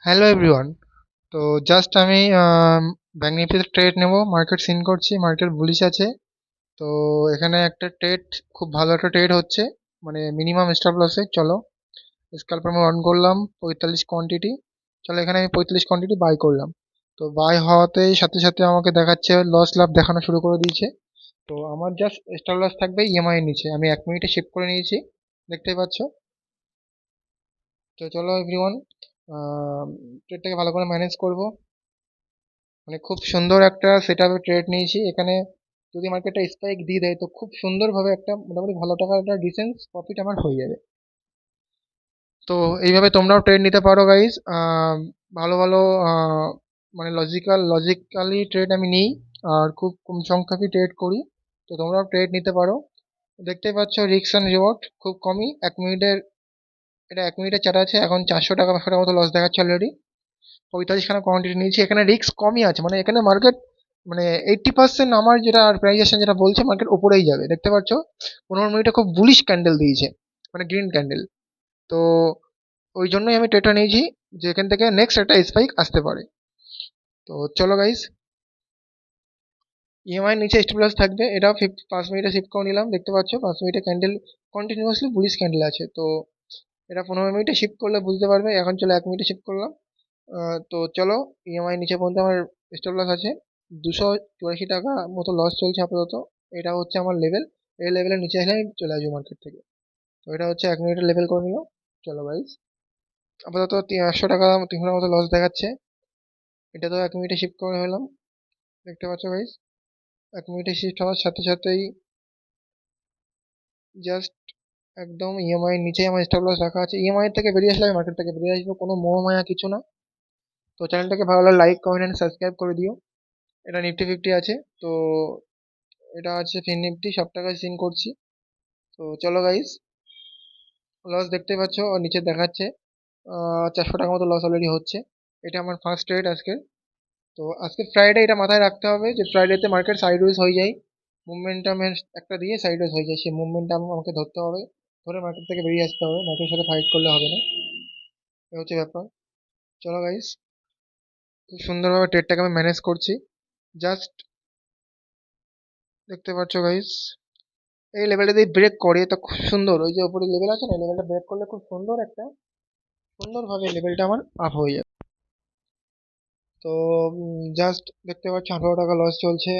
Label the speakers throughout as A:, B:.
A: Hello everyone. তো just আমি bank নিফটিতে trade নেব, মার্কেট সিন করছি, মার্কেট বুলিশ আছে। তো এখানে একটা ট্রেড, খুব ভালো একটা ট্রেড হচ্ছে, মানে মিনিমাম স্টপ লসে। চলো স্ক্যালপার আমি অন করলাম 45 কোয়ান্টিটি। চলো এখানে আমি 45 কোয়ান্টিটি বাই করলাম। তো বাই হওয়াতেই সাথে সাথে আমাকে দেখাচ্ছে লস লাভ দেখানো শুরু করে দিয়েছে। তো আমার জাস্ট স্টপ লস থাকবে ইএমআই এর নিচে, আমি 1 মিনিটে শিফট করে নিয়েছি, দেখতেই পাচ্ছ। তো চলো এভরিওয়ান, ট্রেডটাকে ভালো করে ম্যানেজ করব। মানে খুব সুন্দর একটা সেট আপে ট্রেড নিয়েছি এখানে। যদি মার্কেটটা স্পাইক দিয়ে দেয় তো খুব সুন্দরভাবে একটা মোটামুটি ভালো টাকার একটা ডিসেন্স প্রফিট আমার হয়ে যাবে। তো এইভাবে তোমরাও ট্রেড নিতে পারো গাইজ। ভালো ভালো মানে লজিক্যালি ট্রেড আমি নিই, আর খুব কম সংখ্যকই ট্রেড করি। তো তোমরাও ট্রেড নিতে পারো। দেখতেই পাচ্ছ রিস্ক অ্যান্ড রিওয়ার্ড খুব কমই। 1 মিনিটের, এটা 1 মিনিটের চার্ট আছে, এখন 400 টাকা 500 টাকার মতো লস দেখাচ্ছে অলরেডি। 45খানা কোয়ান্টিটি নিয়েছি, এখানে রিস্ক কমই আছে, মানে এখানে মার্কেট মানে 80% আমার যেটা প্রাইজেশন যেটা বলছে মার্কেট ওপরেই যাবে, দেখতে পাচ্ছ। 15 মিনিটে খুব বুলিশ ক্যান্ডেল দিয়েছে, মানে গ্রিন ক্যান্ডেল। তো ওই জন্যই আমি ট্রেডটা নিয়েছি, যে এখান থেকে নেক্সট একটা স্পাইক আসতে পারে। তো চলো গাইস, ইএমআই নিচে স্টপ লস থাকবে, এটাও 5 মিনিটে শিফট করে নিলাম, দেখতে পাচ্ছ 5 মিনিটে ক্যান্ডেল কন্টিনিউয়াসলি বুলিশ ক্যান্ডেল আছে। তো এটা 15 মিনিটে শিফট করলে বুঝতে পারবে। এখন চলো 1 মিনিটে শিফট করলাম। তো চলো, ইএমআই নিচে পর্যন্ত আমার স্টপ লস আছে 284 টাকা মতো লস চলছে আপাতত। এটা হচ্ছে আমার লেভেল, এই লেভেলের নিচে আসলে আমি চলে আসবো মার্কেট থেকে। তো এটা হচ্ছে 1 মিনিটের লেভেল করে নিল। চলো গাইজ, আপাতত 800 টাকা 300 মতো লস দেখাচ্ছে। এটা তো 1 মিনিটে শিফট করে হলাম, দেখতে পাচ্ছ গাইজ। 1 মিনিটে শিফট হওয়ার সাথে সাথেই জাস্ট একদম ইএমআই নিচেই আমার স্টপ লস রাখা আছে। ইএমআই থেকে বেরিয়ে আসলে আমি মার্কেট থেকে বেরিয়ে আসবো, কোনো মোহ মায়া কিছু না। তো চ্যানেলটাকে ভালো লাগলে লাইক কমেন্ট অ্যান্ড সাবস্ক্রাইব করে দিও। এটা নিফটি ফিফটি আছে। তো এটা আছে ফিন নিফটি, সব টাকায় সিন করছি। তো চলো গাইস, লস দেখতেই পাচ্ছ আর নিচে দেখাচ্ছে 400 টাকা মতো লস অলরেডি হচ্ছে। এটা আমার ফার্স্ট ট্রেড আজকে। তো আজকে ফ্রাইডে, এটা মাথায় রাখতে হবে যে ফ্রাইডেতে মার্কেট সাইডওয়েজ হয়ে যায়, মুভমেন্টামের একটা দিয়ে সাইডওয়েজ হয়ে যায়, সেই মুভমেন্টাম আমাকে ধরতে হবে, ধরে মার্কেট থেকে বেরিয়ে আসতে হবে, মার্কেটের সাথে ফাইট করলে হবে না। এই হচ্ছে ব্যাপার। চলো গাইস, খুব সুন্দরভাবে ট্রেডটাকে আমি ম্যানেজ করছি। জাস্ট দেখতে পাচ্ছ গাইস, এই লেভেলটা যদি ব্রেক করে তো খুব সুন্দর, ওই যে উপরে লেভেল আছে না, এই লেভেলটা ব্রেক করলে খুব সুন্দর একটা, সুন্দরভাবে লেভেলটা আমার আপ হয়ে যাবে। তো জাস্ট দেখতে পাচ্ছি 18 টাকা লস চলছে,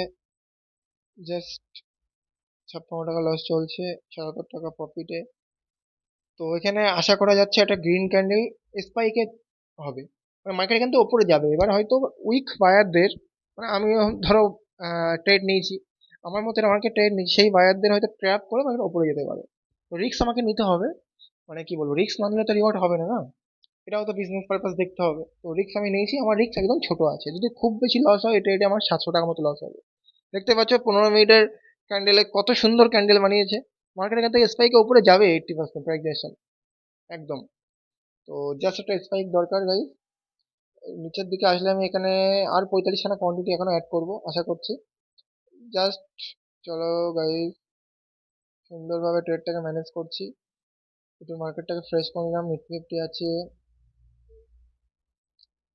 A: জাস্ট 56 টাকা লস চলছে, 77 টাকা প্রফিটে। তো এখানে আশা করা যাচ্ছে একটা গ্রিন ক্যান্ডেল স্পাইকে হবে, মানে মার্কেট এখান থেকে ওপরে যাবে। এবার হয়তো উইক বায়ারদের, মানে আমি ধরো ট্রেড নিয়েছি, আমার মতে আমাকে ট্রেড নিয়েছি, সেই বায়ারদের হয়তো ট্র্যাপ করে মার্কেট ওপরে যেতে পারে। তো রিস্ক আমাকে নিতে হবে, মানে কি বলবো, রিস্ক না নিলে তো রিওয়ার্ড হবে না না। এটাও তো বিজনেস পারপাস দেখতে হবে। তো রিস্ক আমি নিয়েছি, আমার রিস্ক একদম ছোট আছে, যদি খুব বেশি লস হয় এটা এটা আমার 700 টাকা মতো লস হবে। দেখতে পাচ্ছ 15 মিনিটের ক্যান্ডেলে কত সুন্দর ক্যান্ডেল বানিয়েছে। মার্কেট এখান থেকে স্পাইকে উপরে যাবে 80% প্রাইসেশন একদম। তো জাস্ট একটা স্পাইক দরকার গাইস। নিচের দিকে আসলে আমি এখানে আর 45খানা কোয়ান্টিটি এখনো অ্যাড করব আশা করছি। জাস্ট চলো গাইস, সুন্দরভাবে ট্রেডটাকে ম্যানেজ করছি, একটু মার্কেটটাকে ফ্রেশ করে নিলাম। নিফটি ফিফটি আছে,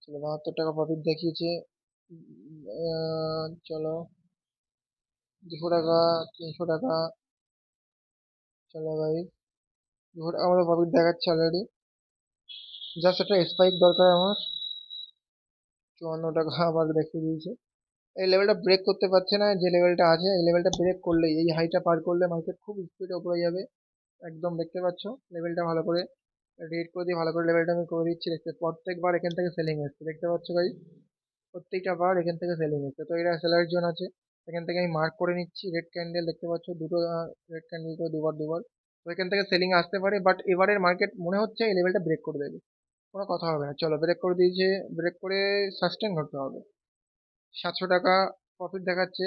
A: চলো 72 টাকা প্রফিট দেখিয়েছে। চলো 200 টাকা, 300 টাকা। চলো ভাই, 200 টাকা আমাদের প্রফিট দেখাচ্ছে অলরেডি। জাস্ট একটা স্পাইক দরকার আমার। 54 টাকা আবার দেখিয়ে দিয়েছে। এই লেভেলটা ব্রেক করতে পারছে না, যে লেভেলটা আছে এই লেভেলটা ব্রেক করলেই, এই হাইটা পার করলে মার্কেট খুব স্পিডে উপরে যাবে একদম। দেখতে পাচ্ছ লেভেলটা ভালো করে রেড করে দিয়ে ভালো করে লেভেলটা আমি করে দিচ্ছি। দেখতে প্রত্যেকবার এখান থেকে সেলিং এসছে, দেখতে পাচ্ছ ভাই, প্রত্যেকটা বার এখান থেকে সেলিং এসছে। তো এটা সেলার জোন আছে, এখান থেকে আমি মার্ক করে নিচ্ছি রেড ক্যান্ডেল, দেখতে পাচ্ছ দুটো রেড ক্যান্ডেল করে দুবার দুবার। তো এখান থেকে সেলিং আসতে পারে, বাট এবারের মার্কেট মনে হচ্ছে এই লেভেলটা ব্রেক করে দেবে, কোনো কথা হবে না। চলো ব্রেক করে দিয়েছে, ব্রেক করে সাস্টেন করতে হবে। 700 টাকা প্রফিট দেখাচ্ছে,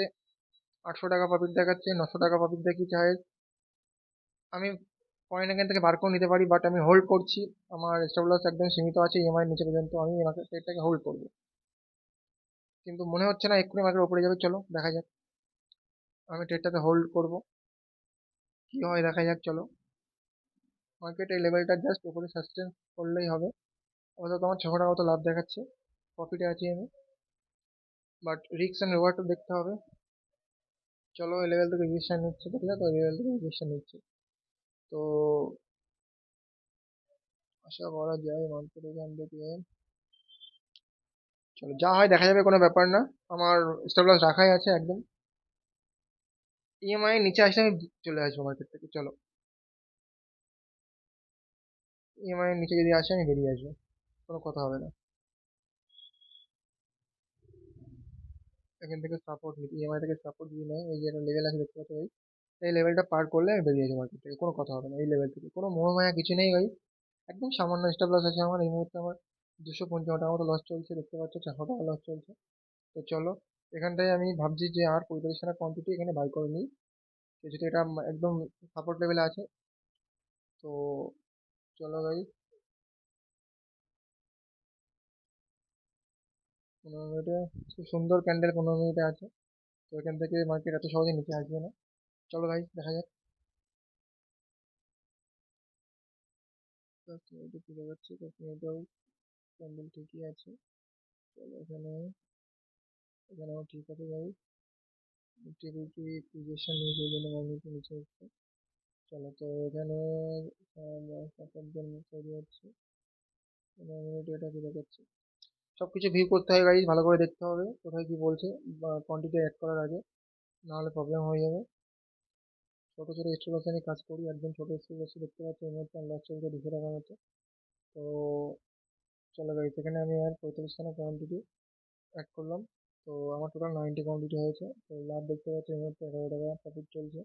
A: 800 টাকা প্রফিট দেখাচ্ছে, 900 টাকা প্রফিট দেখিয়েছে হাইয়েস্ট। আমি পয়েন্ট এখান থেকে বার করে নিতে পারি, বাট আমি হোল্ড করছি। আমার স্টপ লস একদম সীমিত আছে ইএমআই নিচে পর্যন্ত, আমি এই মার্কেটটাকে হোল্ড করবো। কিন্তু মনে হচ্ছে না এক্ষুনি মার্কেট উপরে যাবে, চলো দেখা যাক। আমি ট্রেডটাতে হোল্ড করব, কি হয় দেখা যাক। চলো মার্কেট এই লেভেলটা জাস্ট উপরে সাস্টেন করলেই হবে, অবশ্য তোমার 6 টাকা মতো লাভ দেখাচ্ছে, প্রফিটে আছি আমি, বাট রিস্ক অ্যান্ড রিওয়ার্ড তো দেখতে হবে। চলো এই লেভেল থেকে রেজিস্ট্রেশন নিচ্ছে, দেখলে তো এই লেভেল থেকে রেজিস্ট্রেশন নিচ্ছে। তো আশা করা যায় মার্কেট এখান থেকে, চলো যা হয় দেখা যাবে, কোনো ব্যাপার না। আমার স্টপ লস রাখাই আছে একদম। ইএমআই নিচে আসলে আমি চলে আসবো মার্কেট থেকে, চলো। ইএমআই নিচে যদি আসে আমি বেরিয়ে আসবো, কোনো কথা হবে না। এখান থেকে সাপোর্ট নিই, ইএমআই থেকে সাপোর্ট যদি নেই, এই যে একটা লেভেল আছে দেখতে পাচ্ছ ভাই, এই লেভেলটা পার করলে আমি বেরিয়ে যাবো মার্কেট থেকে, কোনো কথা হবে না। এই লেভেল থেকে কোনো মোহমায়া কিছু নেই ভাই, একদম সামান্য স্টপ লস আছে আমার এই মুহূর্তে। আমার 255 টাকা মতো লস চলছে, দেখতে পাচ্ছ 400 টাকা লস চলছে। তো চলো, এখানটায় আমি ভাবছি যে আর 45 টাকা কোয়ান্টিটি এখানে বাই করে নিই, যেহেতু এটা একদম সাপোর্ট লেভেলে আছে। তো চলো ভাই, 15 মিনিটে খুব সুন্দর ক্যান্ডেল 15 মিনিটে আছে। তো এখান থেকে মার্কেট এত সহজে নিচে আসবে না। চলো ভাই দেখা যাক। 10 মিনিটে কি দেখাচ্ছে, 10 মিনিটেও ক্যান্ডেল ঠিকই আছে। চলো এখানে, এখানেও ঠিক আছে ভাই, নিফটি ফিফটি পজিশন নিয়ে সেই জন্য মার্কেট নিচে হচ্ছে। চলো তো এখানে সাপোর্ট জোন তৈরি হচ্ছে, 15 মিনিটে এটা কি দেখাচ্ছে। সবকিছু ভিউ করতে হয় গাইজ, ভালো করে দেখতে হবে কোথায় কি বলছে, বা কোয়ান্টিটি অ্যাড করার আগে, নাহলে প্রবলেম হয়ে যাবে। ছোট ছোট স্টক আমি কাজ করি, একদম ছোট স্টক দেখতে পাচ্ছি এই মুহূর্তে লস চলছে 200 টাকার মতো। তো চলো গাইজ, এখানে আমি আর 45 খানা কোয়ান্টিটি অ্যাড করলাম। তো আমার টোটাল 90 কোয়ান্টিটি হয়েছে। তো লাভ দেখতে পাচ্ছি এই মুহূর্তে 11 টাকা প্রফিট চলছে।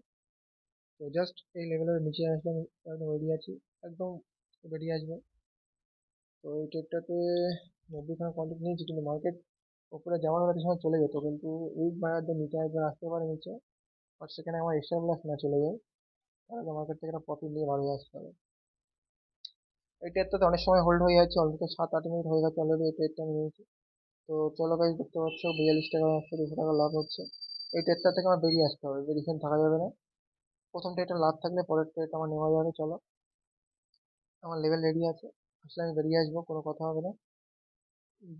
A: তো জাস্ট এই লেভেলের নিচে আসলে আমি একদম রেডি আছি, একদম বেরিয়ে আসবে। তো এই ট্রেডটাতে 90 খানা কোয়ান্টিটি নিয়েছি, কিন্তু মার্কেট উপরে যাওয়ার একটা সময় চলে যেত, কিন্তু উইক বাড়ার জন্য নিচে একবার আসতে পারে নিচে, আর সেখানে আমার এক্সট্রা লস না চলে যায়, তাহলে মার্কেট থেকে একটা প্রফিট নিয়ে ভালো আসতে হবে। এই ট্রেডটা তো অনেক সময় হোল্ড হয়ে যাচ্ছে, অলরেডি 7-8 মিনিট হয়ে গেছে অলরেডি এই ট্রেডটা আমি নিয়েছি। তো চলো গাইজ, দেখতে পাচ্ছ 42 টাকা আসছে, 200 টাকা লাভ হচ্ছে। এই ট্রেডটা থেকে আমার বেরিয়ে আসতে হবে, বেরিয়ে থাকা যাবে না। প্রথম ট্রেডটা লাভ থাকলে পরের ট্রেড আমার নেওয়া যাবে। চলো, আমার লেভেল রেডি আছে, আসলে আমি বেরিয়ে আসবো, কোনো কথা হবে না।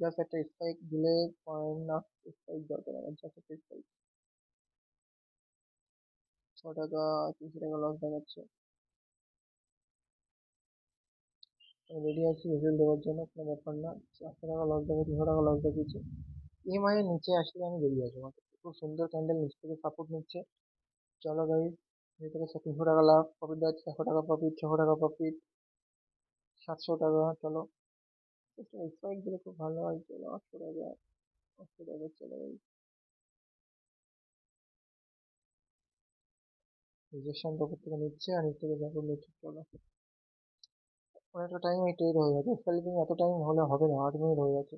A: জাস্ট একটা স্পাইক দিলে, পয়েন্ট না, স্পাইক দরকার আমার, জাস্ট একটা স্পাইক। 6 টাকা, 300 টাকা লস দেখাচ্ছে। আমি রেডি আছি রেজাল্ট দেওয়ার জন্য, কোনো ব্যাপার না। 400 টাকা লস দেখে, 300 টাকা লস দেখিয়েছি। ইএমআই এর নিচে আসলে আমি বেরিয়ে আসবো market থেকে। খুব সুন্দর ক্যান্ডেল নিচ থেকে সাপোর্ট নিচ্ছে। চলো গাইজ, থেকে 300 টাকা লাভ, প্রফিট দেওয়া 600 টাকা প্রফিট, 600 টাকা প্রফিট, 700 টাকা। চলো, স্পাইক দিলে খুব ভালো হয়। চলো 800 টাকা, 800 টাকা। চলো গাইজ, রিজেকশন তো উপর থেকে নিচ্ছে আর নিচ থেকে সাপোর্ট নিচ্ছে। চলো, অনেকটা টাইম এই ট্রেড হয়ে গেছে, স্ক্যালপিং এত টাইম হলে হবে না, 8 মিনিট হয়ে গেছে।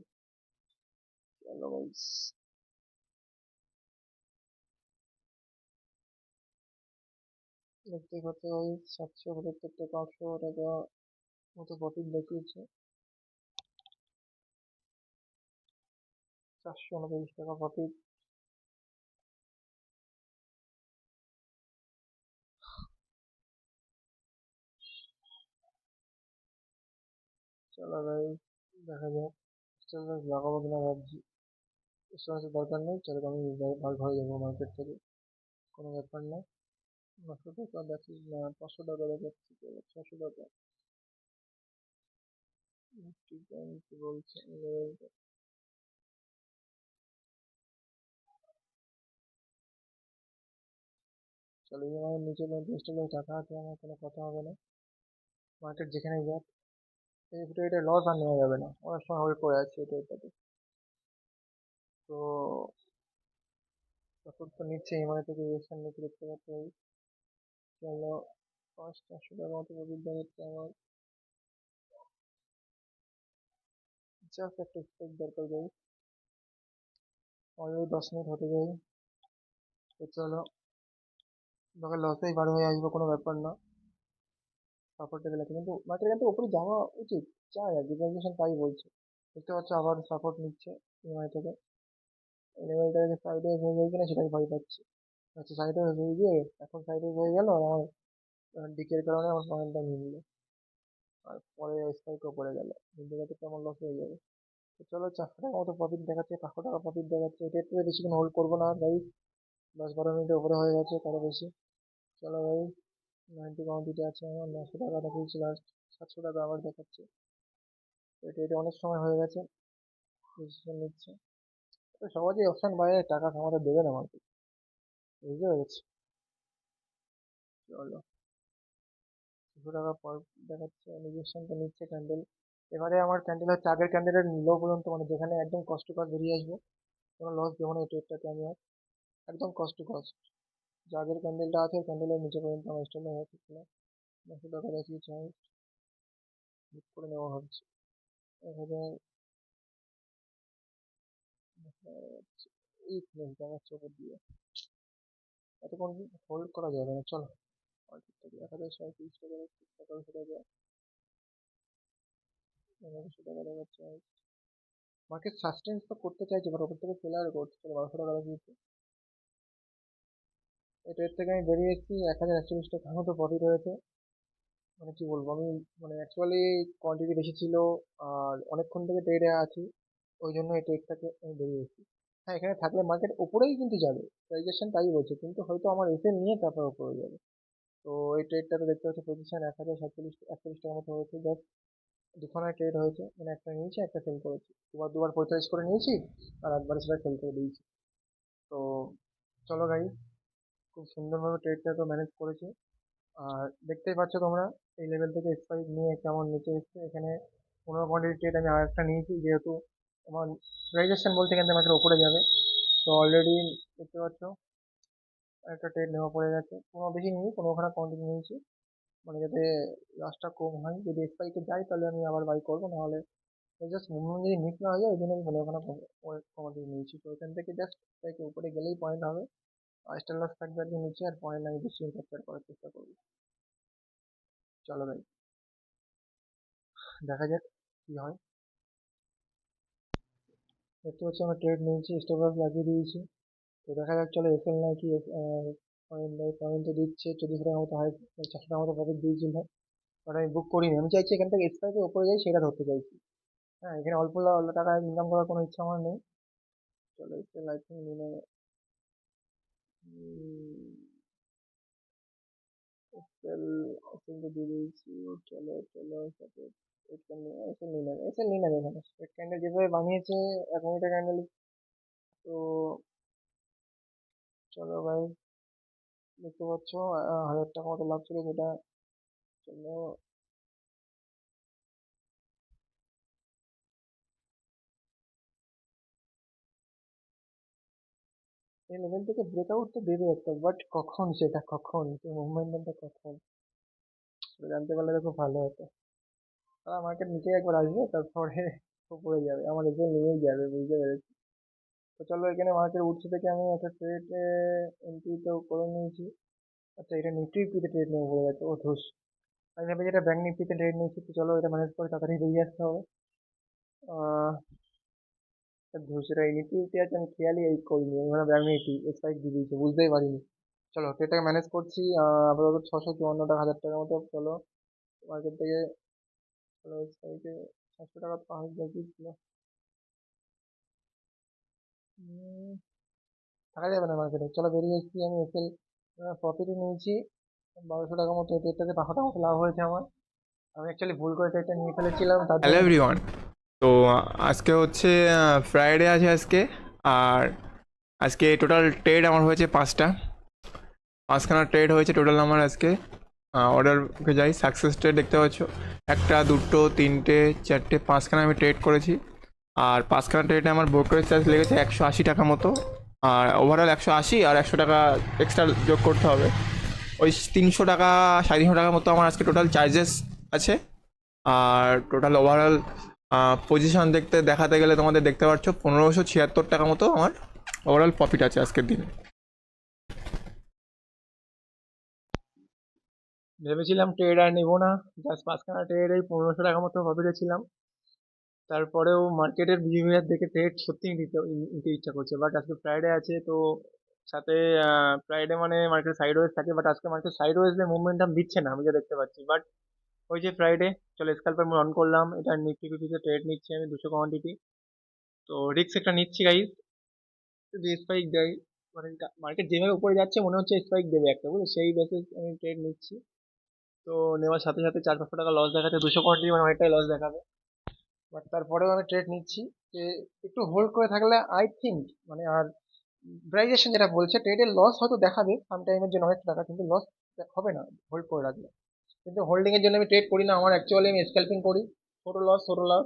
A: চলো গাইজ, দেখতে পাচ্ছ গাইজ 775 টাকা, 800 টাকা মতো প্রফিট দেখিয়েছে। 439 টাকা প্রফিট। চলো গাইজ দেখা যাক, স্টেটাস লাগাবো কিনা ভাবছি। স্টেটাসের দরকার নেই, চলো আমি বার হয়ে যাবো মার্কেট থেকে, কোনো ব্যাপার না। 900 টাকা দেখি না, 500 টাকা দেখাচ্ছি, 600 টাকা। ঠিক আছে, কি বলছে level-টা? চলো ইএমআই নিচে 35 টাকা আছে আমার, কোনো কথা হবে না। মার্কেট যেখানে যাক, এই এটা লস আর নেওয়া যাবে না, অনেক সময় হোল্ড করে আছে এটাতে। তো সাপোর্ট তো নিচ্ছে, ইএমআই থেকে রিয়েকশন নিতে দেখতে পাচ্ছি ভাই। চলো, 500-400 টাকা মতো প্রফিট দেখাচ্ছে আমার। জাস্ট একটা স্টেক দরকার ভাই, অলরেডি 10 মিনিট হতে যায়। তো চলো, তবে লসেই বার হয়ে আসবো, কোনো ব্যাপার না। সাপোর্ট লেভেল আছে, কিন্তু মার্কেট কিন্তু উপরে যাওয়া উচিত, চাই আর রিভ্যালুয়েশন তাই বলছে। দেখতে পাচ্ছ আবার সাপোর্ট নিচ্ছে ইএমআই থেকে, লেভেলটা যে সাইড ওয়েজ হয়ে যায় কিনা সেটাই ভয় পাচ্ছি। আচ্ছা, সাইড ওয়েজ হয়ে গিয়ে এখন সাইড ওয়েজ হয়ে গেল, আর আমার ডিকের কারণে আমার পয়েন্টটা নিয়ে নিল। আর পরে স্পাইক উপরে গেল, তিন জায়গাতে কেমন লস হয়ে যাবে। তো চলো 400 টাকা মতো প্রফিট দেখাচ্ছে, 500 টাকা প্রফিট দেখাচ্ছে। এটা একটু বেশিক্ষণ হোল্ড করবো না ভাই, 10-12 মিনিটের উপরে হয়ে গেছে, তারও বেশি। চলো ভাই, 90 কাউন্টিতে আছে আমার, 900 টাকা দেখিয়েছি লাস্ট, 700 টাকা আবার দেখাচ্ছে। তো এটা অনেক সময় হয়ে গেছে, ডিসিশন নিচ্ছে। তো সহজেই অপশন বাইরে টাকা কামাতে দেবে না মার্কেট, বুঝতে পেরেছি। চলো, 200 টাকা পর দেখাচ্ছে, রিজেকশনটা নিচ্ছে ক্যান্ডেল। এবারে আমার ক্যান্ডেল হচ্ছে আগের ক্যান্ডেলের লো পর্যন্ত, মানে যেখানে একদম কষ্ট টু কস্ট বেরিয়ে আসবো, কোনো লস দেবো না এই ট্রেডটাতে আমি আর, একদম কস্ট টু কস্ট। যে আগের ক্যান্ডেলটা আছে ক্যান্ডেলের নিচে পর্যন্ত আমার স্টপ হয়ে যাচ্ছে না। 900 টাকা দেখিয়েছি, আমি বুক করে নেওয়া ভাবছি। 1000 উইকনেস দেখাচ্ছে ওপর দিয়ে, এতক্ষণ হোল্ড করা যাবে না। চলো মার্কেটটাকে 1037 টাকা রাখছি, 1700 টাকা, 1100 টাকা দেখাচ্ছে। মার্কেট সাস্টেন্স তো করতে চাইছে, বাট ওপর থেকে সেলার করছে। চলো 1200 টাকা দেখিয়েছি। এই ট্রেড থেকে আমি বেরিয়ে এসেছি, 1041 টাকার মতো প্রফিট হয়েছে। মানে কি বলবো আমি, মানে অ্যাকচুয়ালি কোয়ান্টিটি বেশি ছিল, আর অনেকক্ষণ থেকে ট্রেডে আছি, ওই জন্য এই ট্রেডটাকে আমি বেরিয়ে এসেছি। হ্যাঁ, এখানে থাকলে মার্কেট উপরেই কিন্তু যাবে, সাজেশন তাই বলছে, কিন্তু হয়তো আমার এসএল নিয়ে তারপর উপরে যাবে। তো এই ট্রেডটাতে দেখতে পাচ্ছি পজিশন 1047-41 টাকার মতো হয়েছে, জাস্ট দুখানা ট্রেড হয়েছে, মানে একটা নিয়েছি একটা সেল করেছি, দুবার দুবার 45 করে নিয়েছি, আর একবারে সেটা সেল করে দিয়েছি। তো চলো গাই, খুব সুন্দরভাবে ট্রেডটা তো ম্যানেজ করেছি। আর দেখতেই পাচ্ছ তোমরা, এই লেভেল থেকে স্পাইক নিয়ে কেমন নিচে এসছে। এখানে 15 কোয়ান্টিটি ট্রেড আমি আর একটা নিয়েছি, যেহেতু আমার প্রাইজেশন বলতে এখান থেকে মাত্র উপরে যাবে। তো অলরেডি দেখতে পাচ্ছ একটা ট্রেড নেওয়া পড়ে গেছে, কোনো বেশি নিই, 15খানা কোয়ান্টিটি নিয়েছি, মানে যাতে লসটা কম হয়। যদি স্পাইকে যাই তাহলে আমি আবার বাই করবো, নাহলে জাস্ট মুভমেন্ট যদি মিস না হয়ে যায়, ওই জন্য আমি 15খানা কোয়ান্টিটি নিয়েছি। তো এখান থেকে জাস্ট স্পাইকে উপরে গেলেই পয়েন্ট হবে, আর স্টার লস থাকবে আর কি নিচে, আর পয়েন্ট আমি বেশি ক্যাপচার করার চেষ্টা করবো। চলো ভাই, দেখা যাক কি হয়। দেখতে পাচ্ছি আমরা ট্রেড নিয়েছি, স্টপ লস লাগিয়ে দিয়েছি। তো দেখা যাক, চলো এসএল নাই কি, পয়েন্ট বাই পয়েন্ট তো দিচ্ছে। 1400 টাকার মতো হাই, 400 টাকার মতো প্রফিট দিয়েছিল, বাট আমি বুক করিনি। আমি চাইছি এখান থেকে স্পাইকে উপরে যাই, সেটা ধরতে চাইছি। হ্যাঁ, এখানে অল্প টাকা ইনকাম করার কোনো ইচ্ছা আমার নেই। চলো এসএল আই থিঙ্ক নিয়ে নেবে। এসএল এসএল তো দিয়ে দিয়েছি। চলো চলো সাথে এসএল নিয়ে নেবে, এসএল নিয়ে নেবে। এখানে ক্যান্ডেল যেভাবে বানিয়েছে, 1 মিনিটের ক্যান্ডেল। তো চলো ভাই, দেখতে পাচ্ছ 1000 টাকা মতো লাভ ছিল যেটা। চলো, এই লেভেল থেকে ব্রেকআউট তো দেবে একটা, বাট কখন, সেটা কখন, সেই মুভমেন্টটা কখন, সেটা জানতে পারলে তো খুব ভালো হতো। তারা মার্কেট নিচে একবার আসবে, তারপরে উপরে যাবে, আমার এসে নিয়েই যাবে, বুঝতে পেরেছি। তো চলো, এখানে মার্কেট উঠছে থেকে আমি একটা ট্রেডে এন্ট্রি তো করে নিয়েছি। আচ্ছা, এটা নিফটি ফিফটিতে ট্রেড নিয়ে পড়ে গেছে, ও ধুস। আমি ভাবি যেটা ব্যাংক নিফটিতে ট্রেড নিয়েছি, তো চলো এটা ম্যানেজ করে তাড়াতাড়ি বেরিয়ে আসতে হবে। আহ ধুস, এটা নিফটি ফিফটি আছে, আমি খেয়ালই এই করিনি, আমি ভাবলাম ব্যাংক নিফটি স্পাইক দিয়ে দিয়েছে, বুঝতেই পারিনি। চলো ট্রেডটাকে ম্যানেজ করছি, আপাতত 654 টাকা, 1000 টাকার মতো। চলো মার্কেট থেকে, চলো স্পাইকে 700 টাকা পাঁচ দেখিয়েছিল। থাকা যাবে না মার্কেটে, চলো বেরিয়ে এসেছি। আমি এসএল প্রফিটে নিয়েছি 1200 টাকা মতো, এটাতে 500 টাকা মতো লাভ হয়েছে আমার। আমি অ্যাকচুয়ালি ভুল করে ট্রেডটা নিয়ে ফেলেছিলাম, তার
B: হ্যালো
A: জন্য।
B: এভরিওয়ান। তো আজকে হচ্ছে ফ্রাইডে আছে আজকে। আর আজকে টোটাল ট্রেড আমার হয়েছে পাঁচখানা ট্রেড হয়েছে টোটাল আমার আজকে। অর্ডারকে যাই, সাকসেস ট্রেড দেখতে পাচ্ছ, একটা দুটো তিনটে চারটে পাঁচখানা আমি ট্রেড করেছি। আর পাঁচখানা ট্রেডে আমার ব্রোকারেজ চার্জ লেগেছে 180 টাকা মতো। আর ওভারঅল 180, আর 100 টাকা এক্সট্রা যোগ করতে হবে। ওই 300 টাকা, 350 টাকার মতো আমার আজকে টোটাল চার্জেস আছে। আর টোটাল ওভারঅল পজিশন দেখাতে গেলে তোমাদের দেখতে পাচ্ছ 1576 টাকা মতো আমার ওভারঅল প্রফিট আছে আজকের দিনে।
A: ভেবেছিলাম ট্রেড আর নিবো না, জাস্ট 5খানা ট্রেড এই 1500 টাকা মতো প্রফিটে ছিলাম। তারপরেও মার্কেটের বিহেভিয়ার দেখে ট্রেড সত্যি নিতে নিতে ইচ্ছা করছে, বাট আজকে ফ্রাইডে আছে তো, সাথে ফ্রাইডে মানে মার্কেট সাইড ওয়েজ থাকে, বাট আজকে মার্কেট সাইড ওয়েজ মুভমেন্টাম দিচ্ছে না, আমি যা দেখতে পাচ্ছি। বাট ওই যে ফ্রাইডে, চলো স্ক্যাল্পার মোড অন করলাম। এটা নিফটি ফিফটিতে ট্রেড নিচ্ছি আমি 200 কোয়ান্টিটি। তো রিস্ক একটা নিচ্ছি গাইস, যদি স্পাইক দেয়, মানে মার্কেট যেভাবে উপরে যাচ্ছে মনে হচ্ছে স্পাইক দেবে একটা, বুঝলি, সেই বেসিস আমি ট্রেড নিচ্ছি। তো নেওয়ার সাথে সাথে 400-500 টাকা লস দেখাচ্ছে, 200 কোয়ান্টিটি মানে অনেকটাই লস দেখাবে। বাট তারপরেও আমি ট্রেড নিচ্ছি, যে একটু হোল্ড করে থাকলে আই থিঙ্ক, মানে আর ভ্যালিডেশন যেটা বলছে ট্রেডের লস হয়তো দেখাবে সাম টাইমের জন্য অনেক টাকা, কিন্তু লস হবে না হোল্ড করে রাখলে। কিন্তু হোল্ডিং এর জন্য আমি ট্রেড করি না, আমার অ্যাকচুয়ালি আমি স্ক্যাল্পিং করি, ছোট লস ছোট লাভ।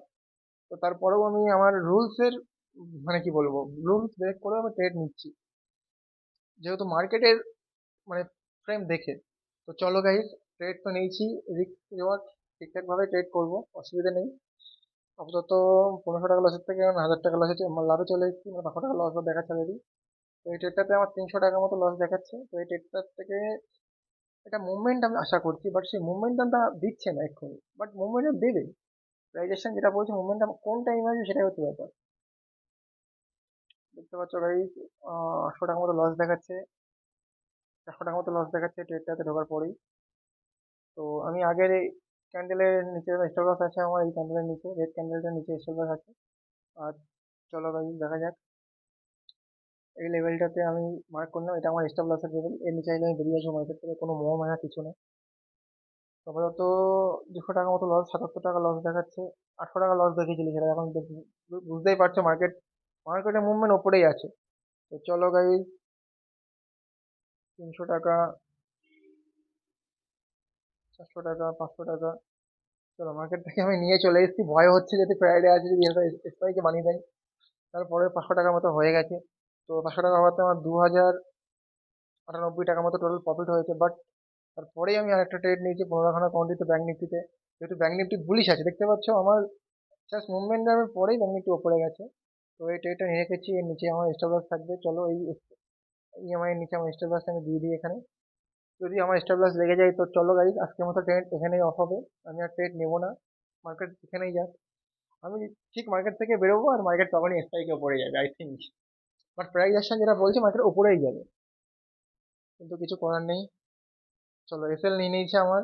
A: তো তারপরেও আমি আমার রুলস এর, মানে কি বলবো, রুলস ব্রেক করে আমি ট্রেড নিচ্ছি, যেহেতু মার্কেটের মানে ফ্রেম দেখে। তো চলো গাইস, ট্রেড তো নিয়েছি, রিস্ক রিওয়ার্ড ঠিকঠাক ভাবে ট্রেড করবো, অসুবিধা নেই। আপাতত 1500 টাকা লসের থেকে আমি 1000 টাকা লসে লাভে চলে এসেছি, মানে 500 টাকা লস দেখাচ্ছে অলরেডি। তো এই ট্রেডটাতে আমার 300 টাকার মতো লস দেখাচ্ছে। তো এই ট্রেডটার থেকে একটা মুভমেন্ট আমি আশা করছি, বাট সেই মুভমেন্টটা দিচ্ছে না এক্ষুনি, বাট মুভমেন্টটা দেবে। প্রাইজেশন যেটা বলছে মুভমেন্টটা কোন টাইম আসবে সেটাই হচ্ছে ব্যাপার। দেখতে পাচ্ছ গাইস, 800 টাকার মতো লস দেখাচ্ছে, 400 টাকার মতো লস দেখাচ্ছে ট্রেডটাতে ঢোকার পরেই। তো আমি আগের এই ক্যান্ডেলের নিচে স্টপ লস আছে আমার, এই ক্যান্ডেলের নিচে, রেড ক্যান্ডেলটার নিচে স্টপ লস আছে। আর চলো গাইস দেখা যাক, এই লেভেলটাতে আমি মার্ক করলাম, এটা আমার স্টপ লসের লেভেল, এর নিচে আইলে আমি বেরিয়ে আসবো মার্কেট থেকে, কোনো মোহ মায়া কিছু নেই। আপাতত 200 টাকার মতো লস, 77 টাকা লস দেখাচ্ছে। 800 টাকা লস দেখিয়েছিল, সেটা এখন বুঝতেই পারছো মার্কেটের মুভমেন্ট ওপরেই আছে। তো চলো গাইস, 300 টাকা, 400 টাকা, 500 টাকা, চলো মার্কেট থেকে আমি নিয়ে চলে এসেছি। ভয় হচ্ছে যদি ফ্রাইডে আছে, যদি স্পাইকে বানিয়ে দেয়। তারপরে 500 টাকার মতো হয়ে গেছে। তো 500 টাকা হওয়াতে আমার 2098 টাকার মতো টোটাল প্রফিট হয়েছে। বাট তারপরেই আমি আরেকটা ট্রেড নিয়েছি 15খানা কোয়ান্টিটি ব্যাঙ্ক নিফটিতে, যেহেতু ব্যাঙ্ক নিফটি বুলিশ আছে দেখতে পাচ্ছ, আমার জাস্ট মুভমেন্ট নেওয়ার পরেই ব্যাঙ্ক নিফটি ওপরে গেছে। তো এই ট্রেডটা নিয়ে রেখেছি, এর নিচে আমার স্টপ লস থাকবে। চলো এই ইএমআই এর নিচে আমার স্টপ লস আমি দিয়ে দিই এখানে। যদি আমার স্টপ লস লেগে যায় তো চলো গাইজ, আজকের মতো ট্রেড এখানেই অফ হবে। আমি আর ট্রেড নেবো না, মার্কেট এখানেই যাক। আমি ঠিক মার্কেট থেকে বেরোবো আর মার্কেট তখনই স্পাইকে পড়ে যাবে I think. But price action যেটা বলছে মার্কেট উপরেই যাবে, কিন্তু কিছু করার নেই। চলো এসএল নিয়ে নিয়েছে আমার,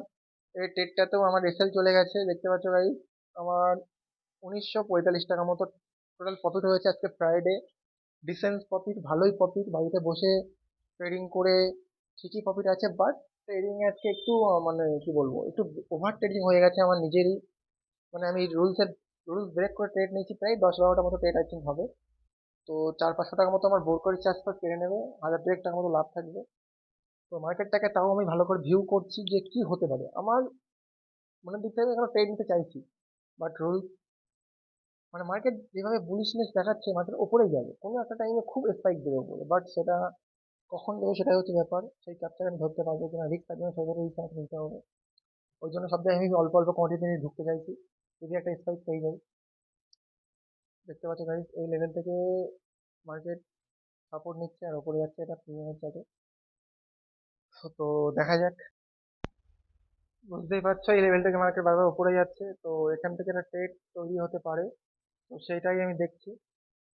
A: এই ট্রেডটাতেও আমার এসএল চলে গেছে দেখতে পাচ্ছ গাইজ। আমার 1945 টাকা মতো টোটাল প্রফিট হয়েছে আজকে ফ্রাইডে। ডিসেন্ট প্রফিট, ভালোই প্রফিট, বাড়িতে বসে ট্রেডিং করে ঠিকই প্রফিট আছে। বাট ট্রেডিং আজকে একটু মানে কি বলবো, একটু ওভার ট্রেডিং হয়ে গেছে আমার নিজেরই। মানে আমি রুলস ব্রেক করে ট্রেড নিয়েছি, প্রায় 10-12টা মতো ট্রেড আই থিঙ্ক হবে। তো 400-500 টাকা মতো আমার ব্রোকারেজ চার্জ ফার্জ কেড়ে নেবে, 1000-2 টাকা মতো লাভ থাকবে। তো মার্কেটটাকে তাও আমি ভালো করে ভিউ করছি যে কি হতে পারে, আমার মনের দিক থেকে এখনো ট্রেড নিতে চাইছি। বাট রুল, মানে মার্কেট যেভাবে বুলিশনেস দেখাচ্ছে মার্কেট ওপরেই যাবে, কোনো একটা টাইমে খুব স্পাইক দেবে উপরে, বাট সেটা কখন দেবে সেটাই হচ্ছে ব্যাপার। সেই ক্যাপচার আমি ধরতে পারবো কিনা, রিস্ক থাকবে সেভাবে রিস্ক নিতে হবে। ওই জন্য সব জায়গায় আমি অল্প অল্প কোয়ান্টিটি নিয়ে ঢুকতে চাইছি, যদি একটা স্পাইক পেয়ে যাই। দেখতে পাচ্ছ গাইস, এই লেভেল থেকে মার্কেট সাপোর্ট নিচ্ছে আর ওপরে যাচ্ছে, এটা প্রিমিয়ামের চার্টে। তো দেখা যাক, বুঝতেই পারছো এই লেভেল থেকে মার্কেট বারবার উপরে যাচ্ছে, তো এখান থেকে একটা ট্রেড তৈরি হতে পারে। তো সেইটাই আমি দেখছি।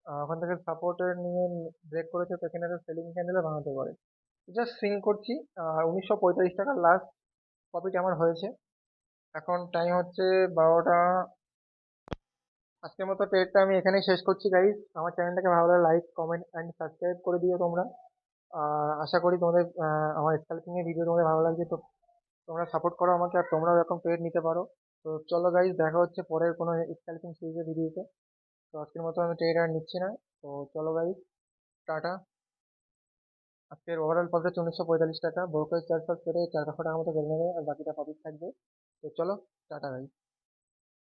A: ওখান থেকে সাপোর্টের নিয়ে ব্রেক করেছে, তো এখানে একটা সেলিং ক্যান্ডেলও বানাতে পারে। জাস্ট সিন করছি। 1945 টাকার লাস্ট প্রফিট আমার হয়েছে। এখন টাইম হচ্ছে 12টা। আজকের মতো ট্রেডটা আমি এখানেই শেষ করছি গাইস। আমার চ্যানেলটাকে ভালো লাগলে লাইক কমেন্ট অ্যান্ড সাবস্ক্রাইব করে দিও তোমরা। আশা করি তোমাদের আমার স্ক্যাল্পিং এর ভিডিও তোমাদের ভালো লাগছে। তো তোমরা সাপোর্ট করো আমাকে, আর তোমরাও এরকম ট্রেড নিতে পারো। তো চলো গাইস, দেখা হচ্ছে পরের কোনো স্ক্যাল্পিং সিরিজের ভিডিওতে। তো আজকের মতো আমি ট্রেড আর নিচ্ছি না। তো চলো গাইস, টাটা। আজকের ওভারঅল প্রফিট হচ্ছে 1945 টাকা, ব্রোকারেজ চার্জ ফার্জ করে 400 টাকার মতো কেটে নেবে, আর বাকিটা প্রফিট থাকবে। তো চলো, টাটা গাইস।